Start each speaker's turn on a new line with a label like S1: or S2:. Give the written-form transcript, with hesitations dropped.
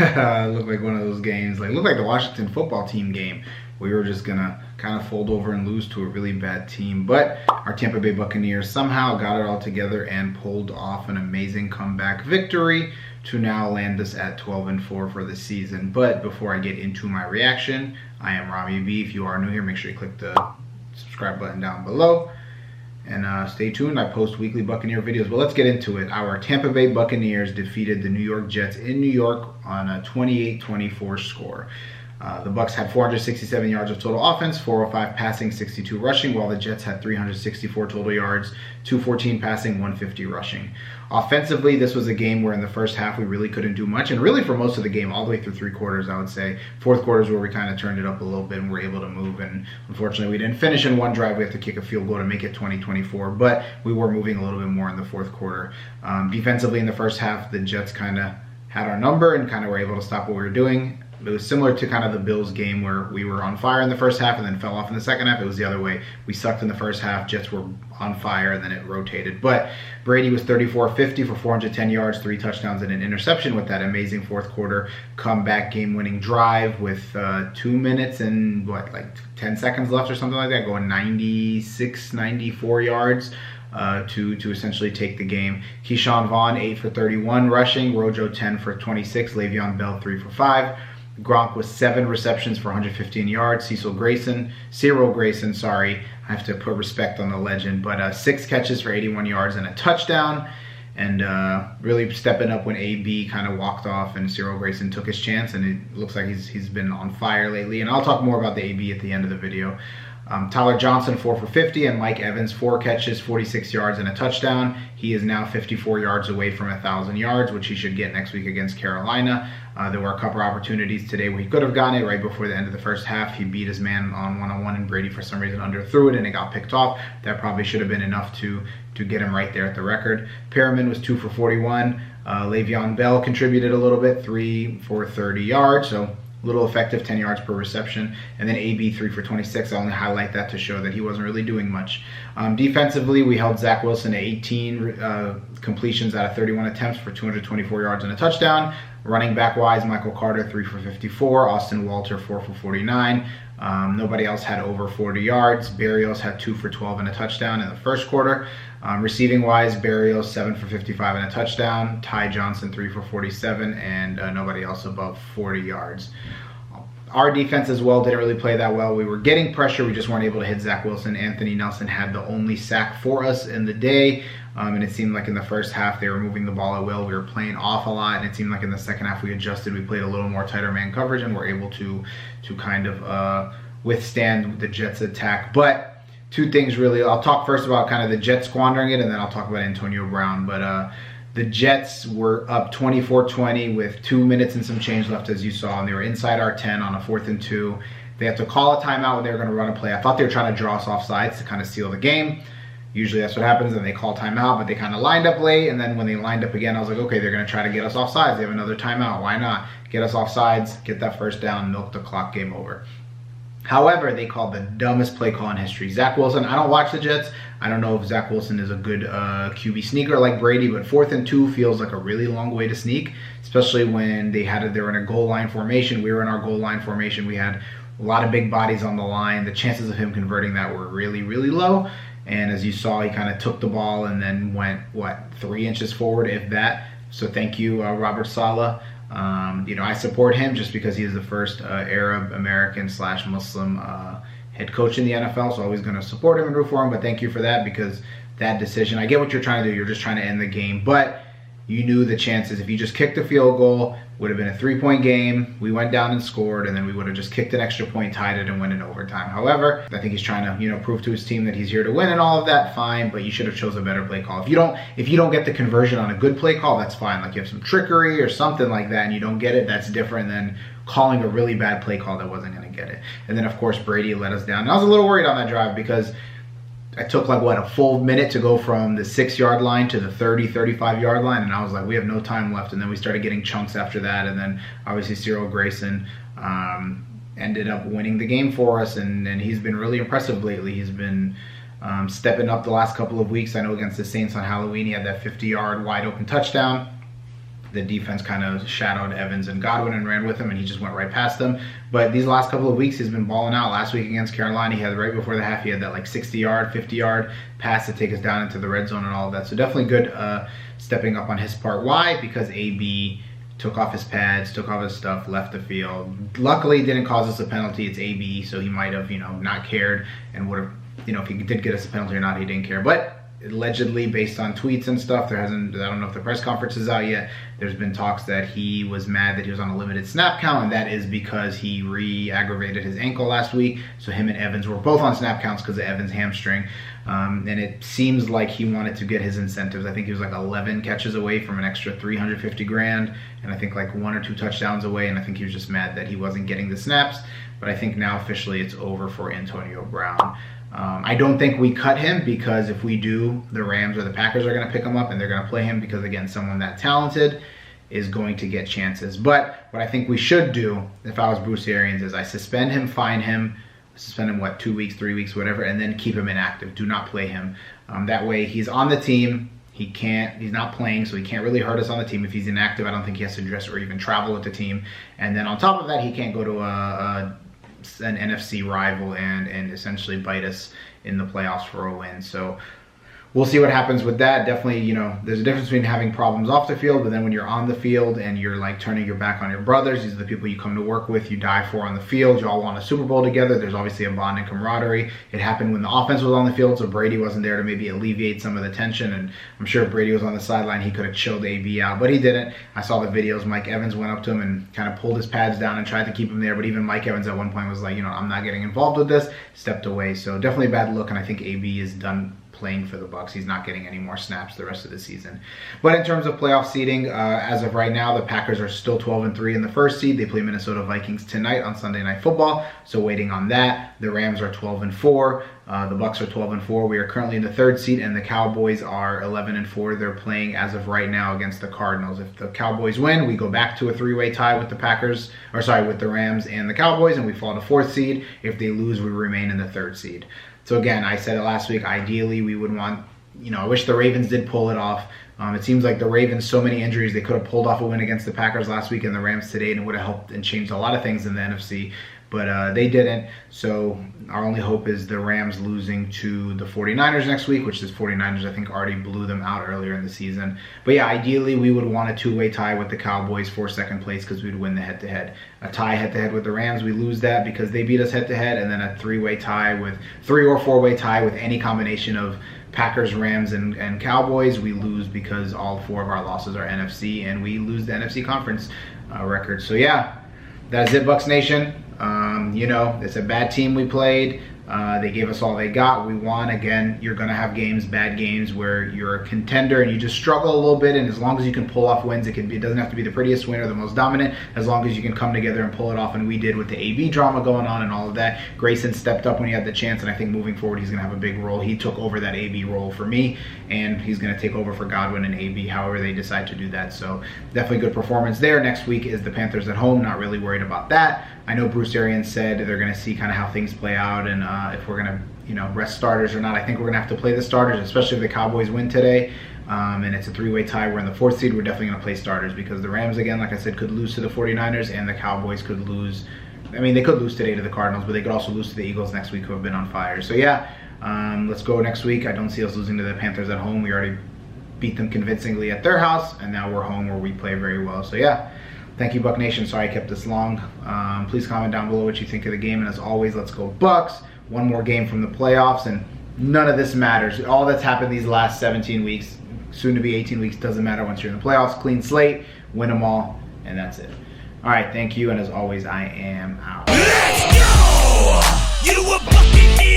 S1: Looked like one of those games. Like, looked like the Washington football team game. We were just gonna kind of fold over and lose to a really bad team. But our Tampa Bay Buccaneers somehow got it all together and pulled off an amazing comeback victory to now land us at 12-4 for the season. But before I get into my reaction, I am Ramy B. If you are new here, make sure you click the subscribe button down below. And stay tuned, I post weekly Buccaneer videos. But let's get into it. Our Tampa Bay Buccaneers defeated the New York Jets in New York on a 28-24 score. The Bucs had 467 yards of total offense, 405 passing, 62 rushing, while the Jets had 364 total yards, 214 passing, 150 rushing. Offensively, this was a game where in the first half we really couldn't do much, and really for most of the game, all the way through three quarters, I would say. Fourth quarter is where we kind of turned it up a little bit and were able to move, and unfortunately we didn't finish in one drive. We have to kick a field goal to make it 20-24, but we were moving a little bit more in the fourth quarter. Defensively in the first half, the Jets kind of had our number and kind of were able to stop what we were doing. It was similar to kind of the Bills game where we were on fire in the first half and then fell off in the second half. It was the other way. We sucked in the first half. Jets were on fire, and then it rotated. But Brady was 34-50 for 410 yards, 3 touchdowns, and an interception with that amazing fourth quarter comeback game-winning drive with 2 minutes and, 10 seconds left or something like that, going 96, 94 yards. To essentially take the game. Keyshawn Vaughn, 8 for 31 rushing. Rojo, 10 for 26. Le'Veon Bell, 3 for 5. Gronk was 7 receptions for 115 yards. Cyril Grayson, I have to put respect on the legend, but 6 catches for 81 yards and a touchdown. And really stepping up when AB kind of walked off and Cyril Grayson took his chance, and it looks like he's been on fire lately. And I'll talk more about the AB at the end of the video. Tyler Johnson, 4 for 50, and Mike Evans, 4 catches, 46 yards, and a touchdown. He is now 54 yards away from 1,000 yards, which he should get next week against Carolina. There were a couple opportunities today where he could have gotten it right before the end of the first half. He beat his man on one-on-one, and Brady, for some reason, underthrew it, and it got picked off. That probably should have been enough to get him right there at the record. Perriman was 2 for 41. Le'Veon Bell contributed a little bit, 3 for 30 yards, so little effective, 10 yards per reception. And then AB, 3 for 26. I only highlight that to show that he wasn't really doing much. Defensively, we held Zach Wilson to 18 completions out of 31 attempts for 224 yards and a touchdown. Running back-wise, Michael Carter, 3 for 54. Austin Walter, 4 for 49. Nobody else had over 40 yards. Berrios had 2 for 12 and a touchdown in the first quarter. Receiving-wise, Berrios, 7 for 55 and a touchdown. Ty Johnson, 3 for 47, and nobody else above 40 yards. Our defense as well didn't really play that well. We were getting pressure. We just weren't able to hit Zach Wilson. Anthony Nelson had the only sack for us in the day. And it seemed like in the first half they were moving the ball at will. We were playing off a lot, and it seemed like in the second half we adjusted. We played a little more tighter man coverage and were able to kind of withstand the Jets' attack. But 2 things really. I'll talk first about kind of the Jets squandering it, and then I'll talk about Antonio Brown. But the Jets were up 24-20 with 2 minutes and some change left, as you saw, and they were inside our 10 on a 4th and 2. They had to call a timeout when they were going to run a play. I thought they were trying to draw us off sides to kind of seal the game. Usually that's what happens, and they call timeout, but they kind of lined up late, and then when they lined up again, I was like, okay, they're going to try to get us off sides. They have another timeout. Why not? Get us off sides, get that first down, milk the clock, game over. However, they called the dumbest play call in history. Zach Wilson, I don't watch the Jets. I don't know if Zach Wilson is a good QB sneaker like Brady, but 4th and 2 feels like a really long way to sneak, especially when they were in a goal line formation. We were in our goal line formation. We had a lot of big bodies on the line. The chances of him converting that were really, really low. And as you saw, he kind of took the ball and then went, 3 inches forward, if that. So thank you, Robert Saleh. I support him just because he is the first Arab American / Muslim head coach in the NFL. So always going to support him and root for him. But thank you for that, because that decision, I get what you're trying to do. You're just trying to end the game. But you knew the chances, if you just kicked a field goal, would have been a 3-point game. We went down and scored, and then we would have just kicked an extra point, tied it, and went in overtime. However, I think he's trying to, prove to his team that he's here to win and all of that. Fine, but you should have chose a better play call. If you don't get the conversion on a good play call, that's fine. Like you have some trickery or something like that, and you don't get it, that's different than calling a really bad play call that wasn't going to get it. And then of course Brady let us down. And I was a little worried on that drive because I took a full minute to go from the 6-yard line to the 35-yard line, and I was like, we have no time left. And then we started getting chunks after that, and then obviously Cyril Grayson ended up winning the game for us, and he's been really impressive lately. He's been stepping up the last couple of weeks. I know against the Saints on Halloween he had that 50-yard wide open touchdown. the defense kind of shadowed Evans and Godwin and ran with him, and he just went right past them. But these last couple of weeks, he's been balling out. Last week against Carolina, he had right before the half, he had that like 60-yard, 50-yard pass to take us down into the red zone and all of that. So definitely good stepping up on his part. Why? Because AB took off his pads, took off his stuff, left the field. Luckily, didn't cause us a penalty. It's AB, so he might have, not cared and would have, if he did get us a penalty or not, he didn't care. But allegedly, based on tweets and stuff, I don't know if the press conference is out yet, there's been talks that he was mad that he was on a limited snap count, and that is because he re-aggravated his ankle last week. So him and Evans were both on snap counts because of Evans' hamstring. And it seems like he wanted to get his incentives. I think he was like 11 catches away from an extra $350,000, and I think like 1 or 2 touchdowns away, and I think he was just mad that he wasn't getting the snaps. But I think now officially it's over for Antonio Brown. I don't think we cut him, because if we do, the Rams or the Packers are going to pick him up and they're going to play him, because again, someone that talented is going to get chances. But what I think we should do, if I was Bruce Arians, is I suspend him, fine him, suspend him, 2 weeks, 3 weeks, whatever, and then keep him inactive. Do not play him. That way he's on the team. He's not playing, so he can't really hurt us on the team. If he's inactive, I don't think he has to dress or even travel with the team. And then on top of that, he can't go to an NFC rival and essentially bite us in the playoffs for a win. So we'll see what happens with that. Definitely, there's a difference between having problems off the field, but then when you're on the field and you're like turning your back on your brothers, these are the people you come to work with, you die for on the field, you all want a Super Bowl together, there's obviously a bond and camaraderie. It happened when the offense was on the field, so Brady wasn't there to maybe alleviate some of the tension, and I'm sure if Brady was on the sideline, he could have chilled AB out, but he didn't. I saw the videos. Mike Evans went up to him and kind of pulled his pads down and tried to keep him there, but even Mike Evans at one point was like, I'm not getting involved with this, stepped away. So definitely a bad look, and I think AB is done playing for the Bucs. He's not getting any more snaps the rest of the season. But in terms of playoff seeding, as of right now, the Packers are still 12-3 in the first seed. They play Minnesota Vikings tonight on Sunday Night Football, so waiting on that. The Rams are 12-4. The Bucs are 12-4. We are currently in the third seed, and the Cowboys are 11-4. They're playing as of right now against the Cardinals. If the Cowboys win, we go back to a 3-way tie with the with the Rams and the Cowboys, and we fall to fourth seed. If they lose, we remain in the third seed. So again, I said it last week, ideally we would want, I wish the Ravens did pull it off. It seems like the Ravens, so many injuries, they could have pulled off a win against the Packers last week and the Rams today, and it would have helped and changed a lot of things in the NFC. But they didn't. So our only hope is the Rams losing to the 49ers next week, which is 49ers, I think, already blew them out earlier in the season. But yeah, ideally we would want a 2-way tie with the Cowboys for second place, because we'd win the head-to-head. A tie head-to-head with the Rams, we lose that because they beat us head-to-head, and then a 3-way tie with 3 or 4-way tie with any combination of Packers, Rams, and Cowboys, we lose because all 4 of our losses are NFC, and we lose the NFC conference record. So yeah, that's it, Bucs Nation. It's a bad team we played. They gave us all they got. We won. Again, you're going to have games, bad games, where you're a contender and you just struggle a little bit, and as long as you can pull off wins, it doesn't have to be the prettiest win or the most dominant, as long as you can come together and pull it off, and we did with the AB drama going on and all of that. Grayson stepped up when he had the chance, and I think moving forward he's going to have a big role. He took over that AB role for me, and he's going to take over for Godwin and AB, however they decide to do that. So definitely good performance there. Next week is the Panthers at home. Not really worried about that. I know Bruce Arians said they're going to see kind of how things play out, and if we're going to rest starters or not. I think we're going to have to play the starters, especially if the Cowboys win today. And it's a 3-way tie. We're in the fourth seed. We're definitely going to play starters, because the Rams, again, like I said, could lose to the 49ers, and the Cowboys could lose. I mean, they could lose today to the Cardinals, but they could also lose to the Eagles next week, who have been on fire. So yeah, let's go next week. I don't see us losing to the Panthers at home. We already beat them convincingly at their house, and now we're home where we play very well. So yeah. Thank you, Buc Nation. Sorry I kept this long. Please comment down below what you think of the game. And as always, let's go Bucs. One more game from the playoffs, and none of this matters. All that's happened these last 17 weeks, soon to be 18 weeks, doesn't matter once you're in the playoffs. Clean slate, win them all, and that's it. All right, thank you. And as always, I am out.
S2: Let's go! You a Buccaneer!